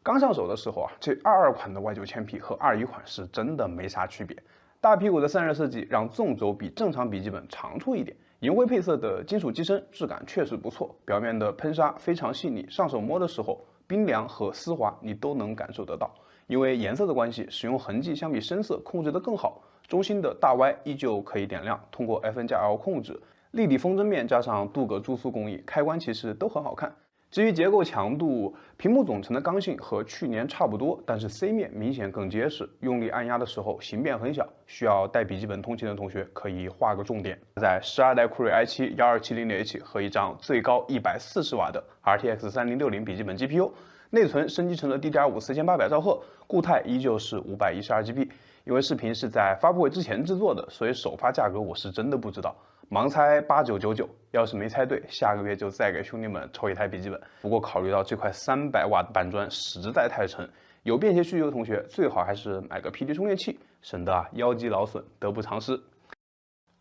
刚上手的时候啊，这22款的 Y9000P 和21款是真的没啥区别。大屁股的散热设计让纵轴比正常笔记本长出一点，银灰配色的金属机身质感确实不错，表面的喷砂非常细腻，上手摸的时候冰凉和丝滑你都能感受得到。因为颜色的关系，使用痕迹相比深色控制得更好。中心的大 Y 依旧可以点亮，通过 FN+L 控制。立体风筝面加上镀铬注塑工艺，开关其实都很好看。至于结构强度，屏幕总成的刚性和去年差不多，但是 C 面明显更结实，用力按压的时候形变很小，需要带笔记本通勤的同学可以画个重点。在12代酷睿 i7-1270H 和一张最高140瓦的 RTX 3060笔记本 GPU， 内存升级成了 DDR5 4800兆赫，固态依旧是512GB。因为视频是在发布会之前制作的，所以首发价格我是真的不知道。盲猜8999，要是没猜对，下个月就再给兄弟们抽一台笔记本。不过考虑到这块300瓦的板砖实在太沉，有便携需求的同学最好还是买个 PD 充电器，省得腰肌劳损，得不偿失。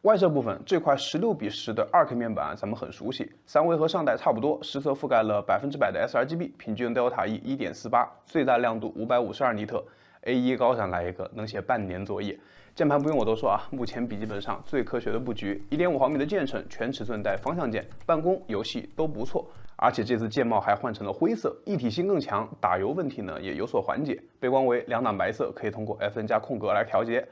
外设部分，这块16:10的2K 面板咱们很熟悉，三维和上代差不多，实测覆盖了100%的 sRGB， 平均 Delta E 1.48， 最大亮度552尼特。A1 高闪来一个，能写半年作业。键盘不用我多说啊，目前笔记本上最科学的布局，1.5毫米的键程，全尺寸带方向键，办公、游戏都不错。而且这次键帽还换成了灰色，一体性更强，打油问题呢也有所缓解。背光为2档白色，可以通过 FN 加空格来调节。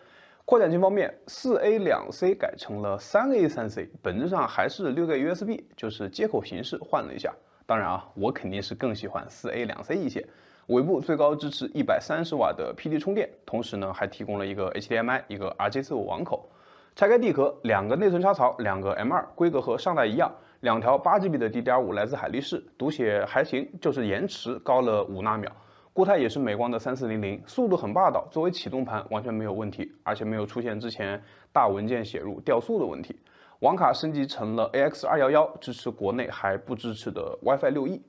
扩展器方面，4A 2C 改成了3A 3C， 本质上还是6个 USB， 就是接口形式换了一下。当然啊，我肯定是更喜欢4A 2C 一些。尾部最高支持130瓦的 PD 充电，同时呢还提供了一个 HDMI， 一个 RJ45 网口。拆开地壳，2个内存插槽，2个 M2， 规格和上代一样，2条8GB 的 DDR5 来自海力士，读写还行，就是延迟高了5纳秒。固态也是美光的3400，速度很霸道，作为启动盘完全没有问题，而且没有出现之前大文件写入掉速的问题。网卡升级成了 AX211， 支持国内还不支持的 WiFi 6E。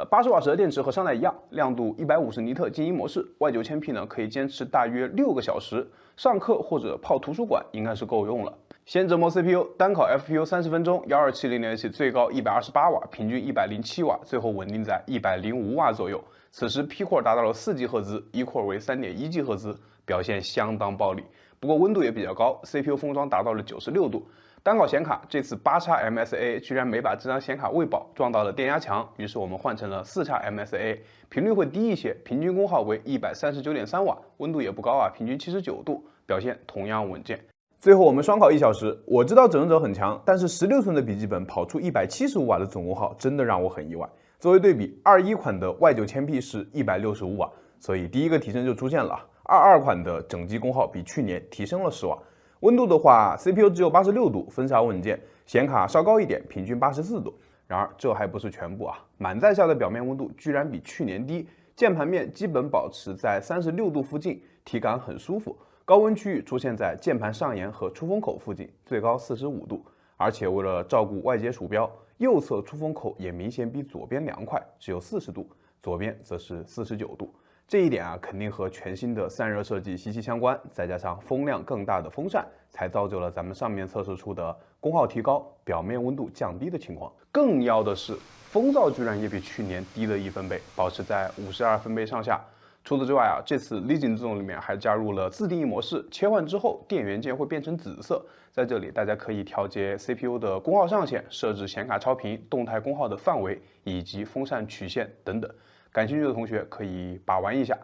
80瓦时的电池和上代一样，亮度150尼特静音模式。Y9000P 呢可以坚持大约6个小时，上课或者泡图书馆应该是够用了。先折磨 CPU， 单烤 FPU 30分钟，12700H 最高128瓦，平均107瓦，最后稳定在105瓦左右。此时 P Core 达到了4G 赫兹，E Core 为3.1G 赫兹，表现相当暴力。不过温度也比较高 ，CPU 封装达到了96度。单烤显卡这次8x MSA 居然没把这张显卡喂饱，撞到了电压墙，于是我们换成了4x MSA， 频率会低一些，平均功耗为139.3瓦，温度也不高啊，平均79度，表现同样稳健。最后我们双烤1小时，我知道整容者很强，但是16寸的笔记本跑出175瓦的总功耗，真的让我很意外。作为对比，21款的 Y9000P 是165瓦，所以第一个提升就出现了。22款的整机功耗比去年提升了10瓦。温度的话 ，CPU 只有86度，分散稳健，显卡稍高一点，平均84度。然而这还不是全部啊，满载下的表面温度居然比去年低，键盘面基本保持在36度附近，体感很舒服。高温区域出现在键盘上沿和出风口附近，最高45度。而且为了照顾外接鼠标，右侧出风口也明显比左边凉快，只有40度，左边则是49度。这一点啊，肯定和全新的散热设计息息相关，再加上风量更大的风扇，才造就了咱们上面测试出的功耗提高、表面温度降低的情况。更要的是，风噪居然也比去年低了1分贝，保持在52分贝上下。除此之外啊，这次 Legion 自动里面还加入了自定义模式，切换之后电源键会变成紫色，在这里大家可以调节 CPU 的功耗上限，设置显卡超频、动态功耗的范围以及风扇曲线等等。感兴趣的同学可以把玩一下。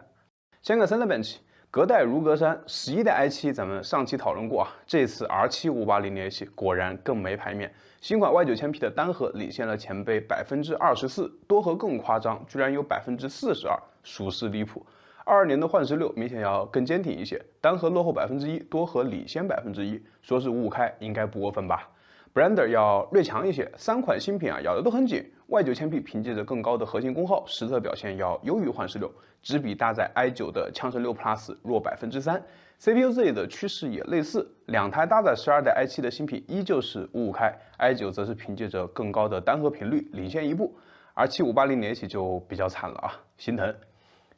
先看Cinebench，隔代如隔山。11代 i7 咱们上期讨论过啊，这次 R7 580H 果然更没牌面。新款 Y9000P 的单核领先了前辈24%，多核更夸张，居然有42%，属实离谱。22年的幻16明显要更坚挺一些，单核落后1%，多核领先1%，说是5开应该不过分吧。Blender 要略强一些，3款新品啊咬得都很紧。Y9000P 凭借着更高的核心功耗，实测表现要优于幻16，只比搭载 i9 的枪神6 Plus 弱3%。CPU 这里的趋势也类似，两台搭载12代 i7 的新品依旧是55开 ，i9 则是凭借着更高的单核频率领先一步，而7580H 就比较惨了啊，心疼。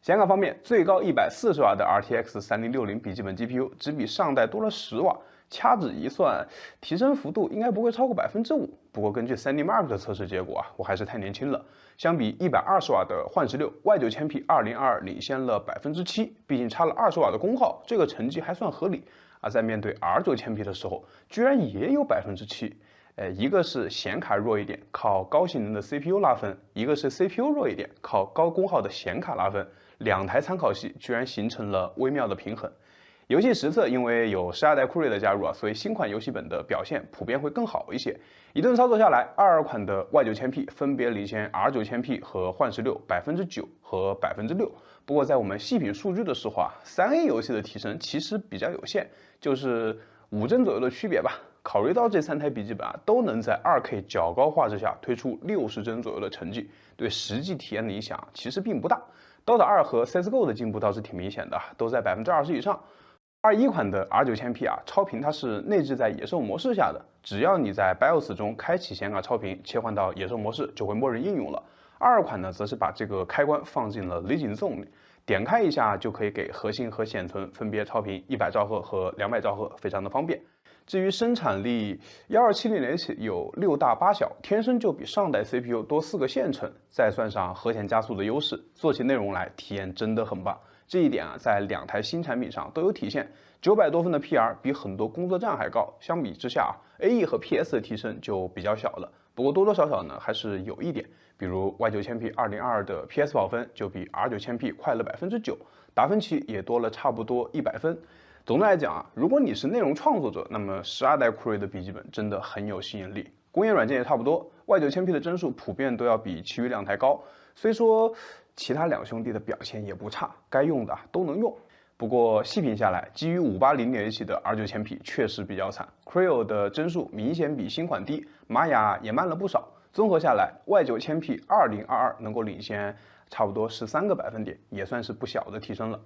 显卡方面，最高140瓦的 RTX 3060笔记本 GPU 只比上代多了10瓦。掐指一算，提升幅度应该不会超过5%。不过根据 3D Mark 的测试结果啊，我还是太年轻了。相比120瓦的幻16 Y9000P 2022领先了7%，毕竟差了20瓦的功耗，这个成绩还算合理。而在面对 R9000P 的时候，居然也有7%。一个是显卡弱一点，靠高性能的 CPU 拉分；一个是 CPU 弱一点，靠高功耗的显卡拉分。两台参考系居然形成了微妙的平衡。游戏实测因为有12代酷睿的加入啊，所以新款游戏本的表现普遍会更好一些。一顿操作下来，22款的 Y9000P 分别领先 R9000P 和幻16 9%和6%。不过在我们细品数据的时候啊，3A 游戏的提升其实比较有限，就是5帧左右的区别吧。考虑到这3台笔记本啊都能在 2K 较高画质下推出60帧左右的成绩，对实际体验的影响其实并不大。DOTA 2和 CSGO 的进步倒是挺明显的，都在20%以上。21款的 R9000P 啊，超频它是内置在野兽模式下的，只要你在 BIOS 中开启显卡超频，切换到野兽模式就会默认应用了。22款呢，则是把这个开关放进了 Legion Zone 里，点开一下就可以给核心和显存分别超频100兆赫和200兆赫，非常的方便。至于生产力，1270H 有6大8小，天生就比上代 CPU 多4个线程，再算上核显加速的优势，做起内容来体验真的很棒。这一点啊，在2台新产品上都有体现。900多分的 PR 比很多工作站还高，相比之下，AE 和 PS 的提升就比较小了。不过多多少少呢，还是有一点，比如 Y9000P 2022的 PS 跑分就比 R9000P 快了9%，达芬奇也多了差不多100分。总的来讲啊，如果你是内容创作者，那么12代酷睿的笔记本真的很有吸引力。工业软件也差不多 ，Y9000P 的帧数普遍都要比其余2台高。虽说其他2兄弟的表现也不差，该用的都能用。不过细品下来，基于580H 的 R9000P 确实比较惨 ，Creo 的帧数明显比新款低，玛雅也慢了不少。综合下来 ，Y9000P 2022能够领先差不多13个百分点，也算是不小的提升了。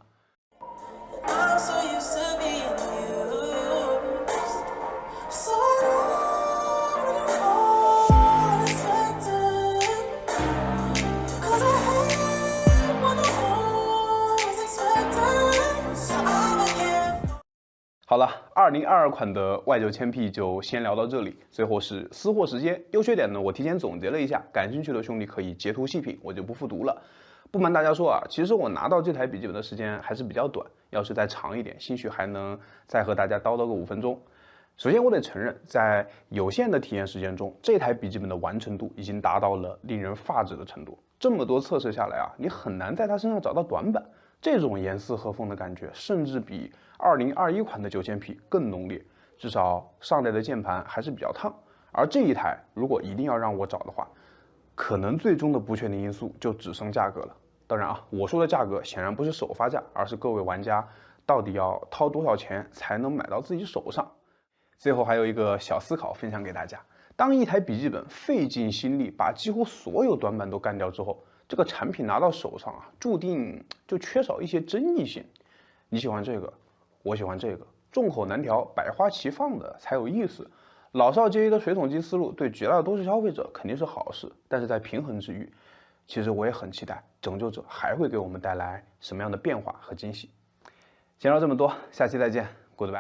好了，2022款的 Y9000P 就先聊到这里。最后是私货时间，优缺点呢我提前总结了一下，感兴趣的兄弟可以截图细品，我就不复读了。不瞒大家说啊，其实我拿到这台笔记本的时间还是比较短，要是再长一点，兴许还能再和大家叨叨个5分钟。首先我得承认，在有限的体验时间中，这台笔记本的完成度已经达到了令人发指的程度。这么多测试下来啊，你很难在它身上找到短板。这种严丝合缝的感觉，甚至比2021款的9000P 更浓烈。至少上代的键盘还是比较烫，而这一台如果一定要让我找的话，可能最终的不确定因素就只剩价格了。当然啊，我说的价格显然不是首发价，而是各位玩家到底要掏多少钱才能买到自己手上。最后还有一个小思考分享给大家：当一台笔记本费尽心力把几乎所有短板都干掉之后，这个产品拿到手上啊，注定就缺少一些争议性。你喜欢这个，我喜欢这个，众口难调，百花齐放的才有意思。老少皆宜的水桶机思路对绝大多数消费者肯定是好事，但是在平衡之余，其实我也很期待拯救者还会给我们带来什么样的变化和惊喜。先聊这么多，下期再见 ，Goodbye。